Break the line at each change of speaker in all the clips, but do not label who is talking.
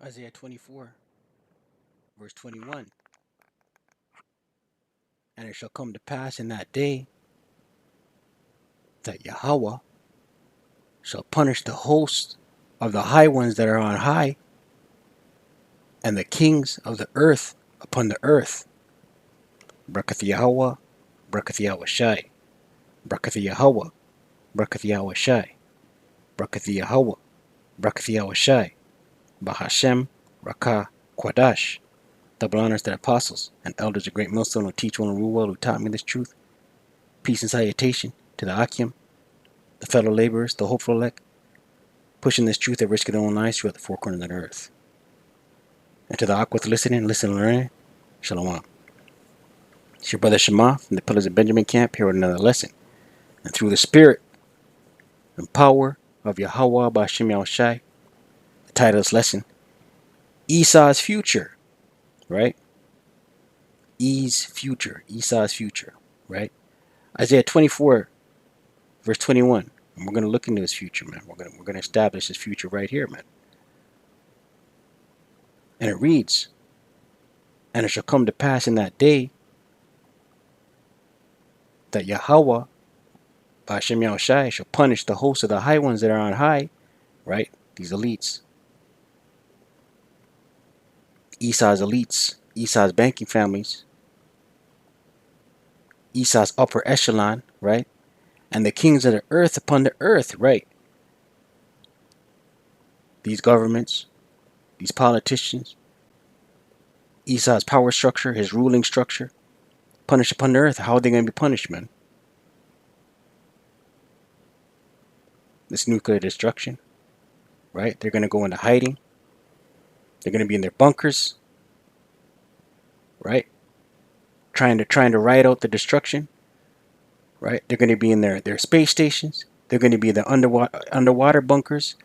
Isaiah 24, verse 21. And it shall come to pass in that day that Yahawah shall punish the host of the high ones that are on high, and the kings of the earth upon the earth. Braketh Yahawah, Braketh Yawashi, Braketh Yahawah, Braketh Yawashi, Braketh Yahawah, Braketh Yawashi, Bahasham, Rawchaa, Qadash. Double honors to the apostles and elders of great millstone who teach well and rule well, who taught me this truth. Peace and salutation to the Akim, the fellow laborers, the hopeful elect, pushing this truth at risk of their own lives throughout the four corners of the earth. And to the Aquath listening, listen and learning, Shalom. It's your brother Shema from the Pillars of Benjamin camp here with another lesson. And through the spirit and power of Yahawah Bahasham Yawashi, the title of this lesson, Esau's future, right? Esau's future, right? Isaiah 24, verse 21. And we're going to look into his future, man. We're going to establish his future right here, man. And it reads, and it shall come to pass in that day that Yahawah Bahasham Yawashi shall punish the host of the high ones that are on high, right? These elites. Esau's elites, Esau's banking families, Esau's upper echelon, right? And the kings of the earth upon the earth, right? These governments, these politicians, Esau's power structure, his ruling structure, punished upon the earth. How are they going to be punished, man? This nuclear destruction, right? They're going to go into hiding. They're going to be in their bunkers, right? Trying to ride out the destruction, right? They're going to be in their space stations. They're going to be in the underwater bunkers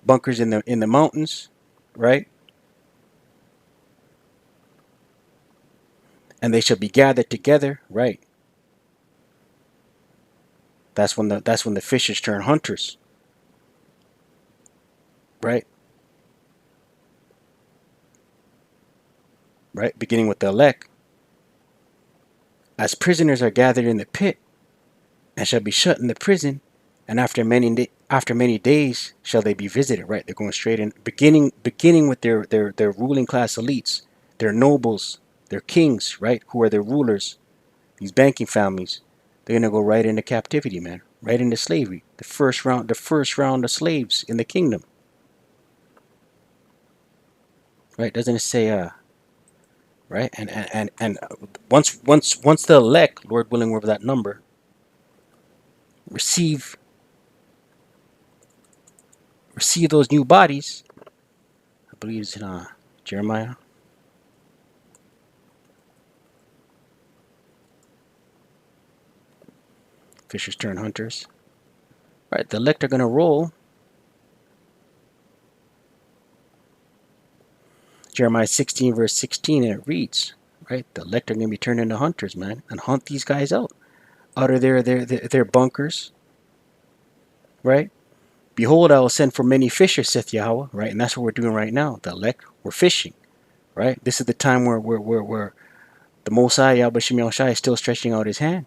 in the mountains, right? And they shall be gathered together, right? That's when the fishers turn hunters, right? Right? Beginning with the elect, as prisoners are gathered in the pit, and shall be shut in the prison, and after many days shall they be visited. Right? They're going straight in, beginning with their ruling class elites, their nobles, their kings, right? Who are their rulers? These banking families. They're gonna go right into captivity, man. Right into slavery. The first round of slaves in the kingdom. Right? Doesn't it say right? And once the elect, Lord willing, wherever that number, receive those new bodies. I believe it's in Jeremiah. Fishers turn hunters. Right, the elect are gonna roll. Jeremiah 16 verse 16, and it reads, right, the elect are gonna be turned into hunters, man, and hunt these guys out of their bunkers, right? Behold, I will send for many fishers, saith Yahawah, right? And that's what we're doing right now. The elect, we're fishing, right? This is the time where the Most High, Bahasham Yawashi, is still stretching out his hand,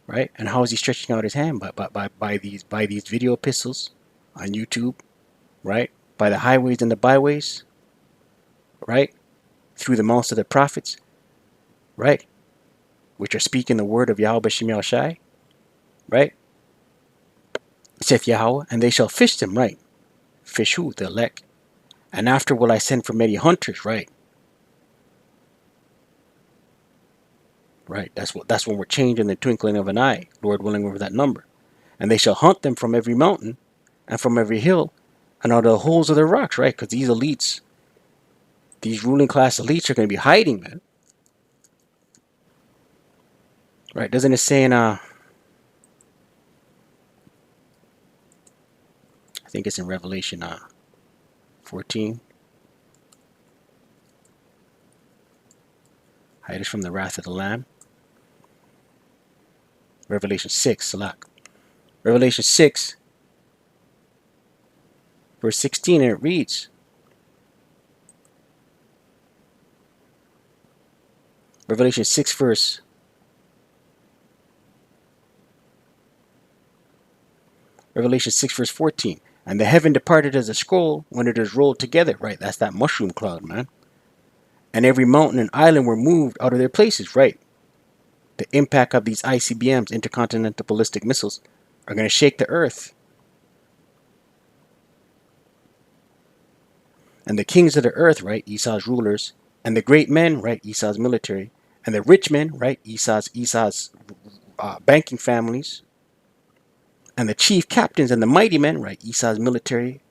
right? And how is he stretching out his hand? By these video epistles on YouTube, right? By the highways and the byways, right? Through the mouths of the prophets, right? Which are speaking the word of Yahweh Bahasham Yawashi, right? Saith Yahawah, and they shall fish them, right? Fish who? The elect. And after will I send for many hunters, right? Right. That's when we're changing the twinkling of an eye, Lord willing, over that number. And they shall hunt them from every mountain and from every hill and out of the holes of the rocks, right? Because these elites, these ruling class elites are going to be hiding, man. Right? Doesn't it say in I think it's in Revelation 14. Hide us from the wrath of the Lamb. Revelation 6, Salak. Revelation 6, verse 16, and it reads, Revelation 6 verse Revelation 6 verse 14. And the heaven departed as a scroll when it is rolled together. Right, that's that mushroom cloud, man. And every mountain and island were moved out of their places. Right. The impact of these ICBMs, intercontinental ballistic missiles, are going to shake the earth. And the kings of the earth, right, Esau's rulers, and the great men, right, Esau's military, and the rich men, right, Esau's banking families, and the chief captains and the mighty men, right, Esau's military,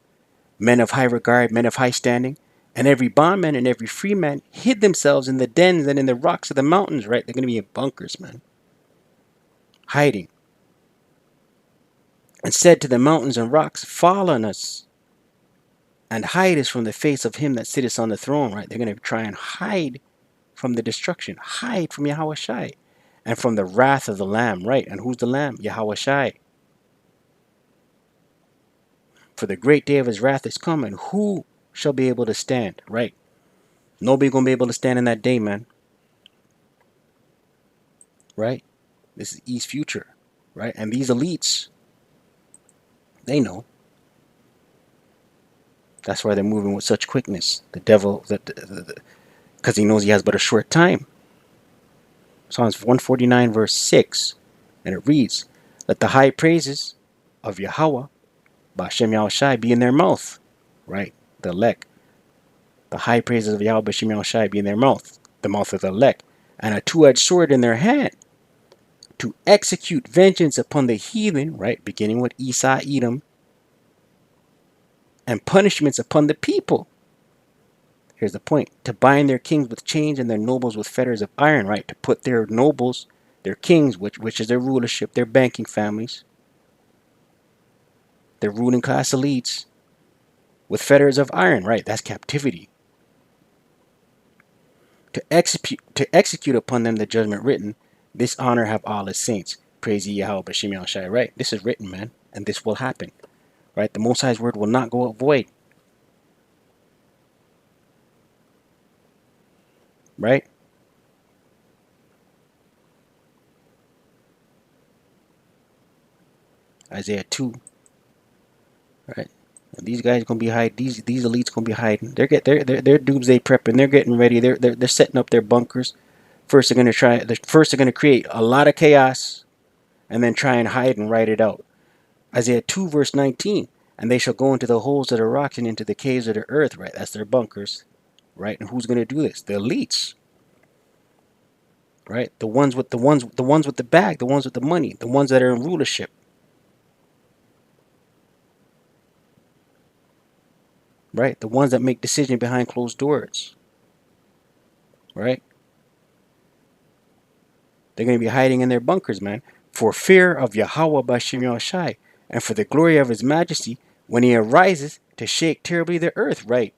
men of high regard, men of high standing, and every bondman and every free man hid themselves in the dens and in the rocks of the mountains, right? They're going to be in bunkers, man, hiding. And said to the mountains and rocks, fall on us and hide us from the face of him that sitteth on the throne, right? They're going to try and hide from the destruction, hide from Yahawashi, and from the wrath of the Lamb, right? And who's the Lamb? Yahawashi. For the great day of his wrath is come, and who shall be able to stand, right? Nobody gonna be able to stand in that day, man. Right? This is East future, right? And these elites, they know. That's why they're moving with such quickness. The devil, because he knows he has but a short time. Psalms 149 verse 6, and it reads, let the high praises of Yahawah, Bahasham Yawashi, be in their mouth, right? The elect. The high praises of Yahweh, Bahasham Yawashi, be in their mouth, the mouth of the elect, and a two-edged sword in their hand, to execute vengeance upon the heathen, right? Beginning with Esau, Edom, and punishments upon the people. Here's the point. To bind their kings with chains and their nobles with fetters of iron, right? To put their nobles, their kings, which is their rulership, their banking families, their ruling class elites, with fetters of iron, right? That's captivity. To execute upon them the judgment written, this honor have all his saints. Praise ye Yahweh, B'Shem Yahushai, right? This is written, man, and this will happen, right? The Most High's word will not go void, right? Isaiah 2, right? And these guys gonna be hiding. These elites gonna be hiding. They're doomsday prepping. They're getting ready. They're setting up their bunkers. First they're gonna create a lot of chaos, and then try and hide and write it out. Isaiah 2 verse 19. And they shall go into the holes of the rocks and into the caves of the earth. Right, that's their bunkers. Right, and who's gonna do this? The elites. Right, the ones with the bag, the ones with the money, the ones that are in rulership. Right, the ones that make decisions behind closed doors. Right, they're going to be hiding in their bunkers, man, for fear of Yahawah B'Shem Yahushai, and for the glory of his majesty, when he arises to shake terribly the earth. Right,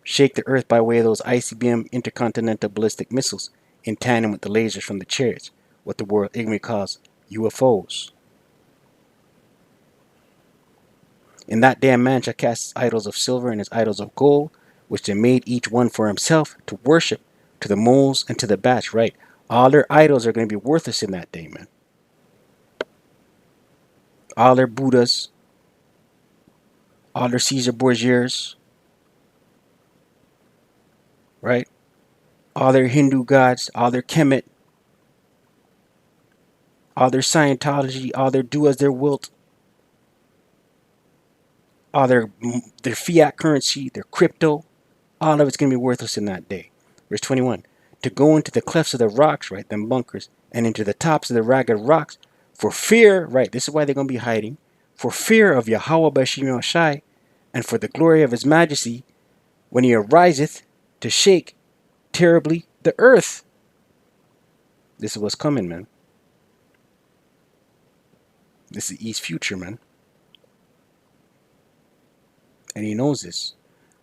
shake the earth by way of those ICBM intercontinental ballistic missiles in tandem with the lasers from the chariots, what the world ignorantly calls UFOs. In that day a man shall cast his idols of silver and his idols of gold, which they made each one for himself to worship, to the moles and to the bats. Right, all their idols are going to be worthless in that day, man. All their Buddhas, all their Caesar Borgias, right? All their Hindu gods, all their Kemet, all their Scientology, all their do as their wilt, all their fiat currency, their crypto, all of it's going to be worthless in that day. Verse 21. To go into the clefts of the rocks, right, them bunkers, and into the tops of the ragged rocks, for fear, right, this is why they're going to be hiding, for fear of Yahawah B'Shem Yahushai, and for the glory of his majesty, when he ariseth to shake terribly the earth. This is what's coming, man. This is East future, man. And he knows this.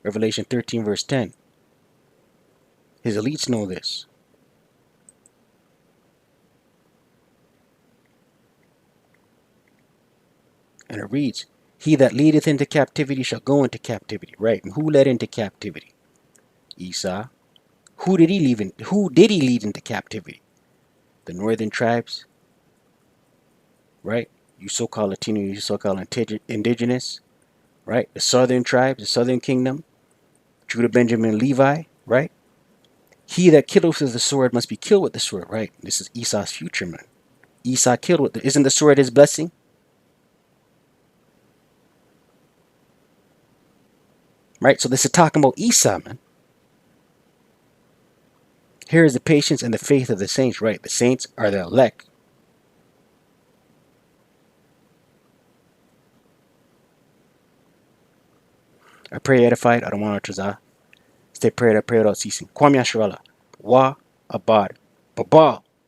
Revelation 13 verse 10. His elites know this. And it reads, he that leadeth into captivity shall go into captivity. Right, and who led into captivity? Esau. Who did he lead into captivity? The northern tribes, right? You so-called Latino, you so-called indigenous, right? The southern tribes, the southern kingdom, Judah, Benjamin, Levi, right? He that killeth with the sword must be killed with the sword, right? This is Esau's future, man. Esau killed with isn't the sword his blessing? Right? So this is talking about Esau, man. Here is the patience and the faith of the saints, right? The saints are the elect. I pray edified, I don't want to stay prayed, I pray without ceasing. Kwame Asharala. Wa Abad. Baba.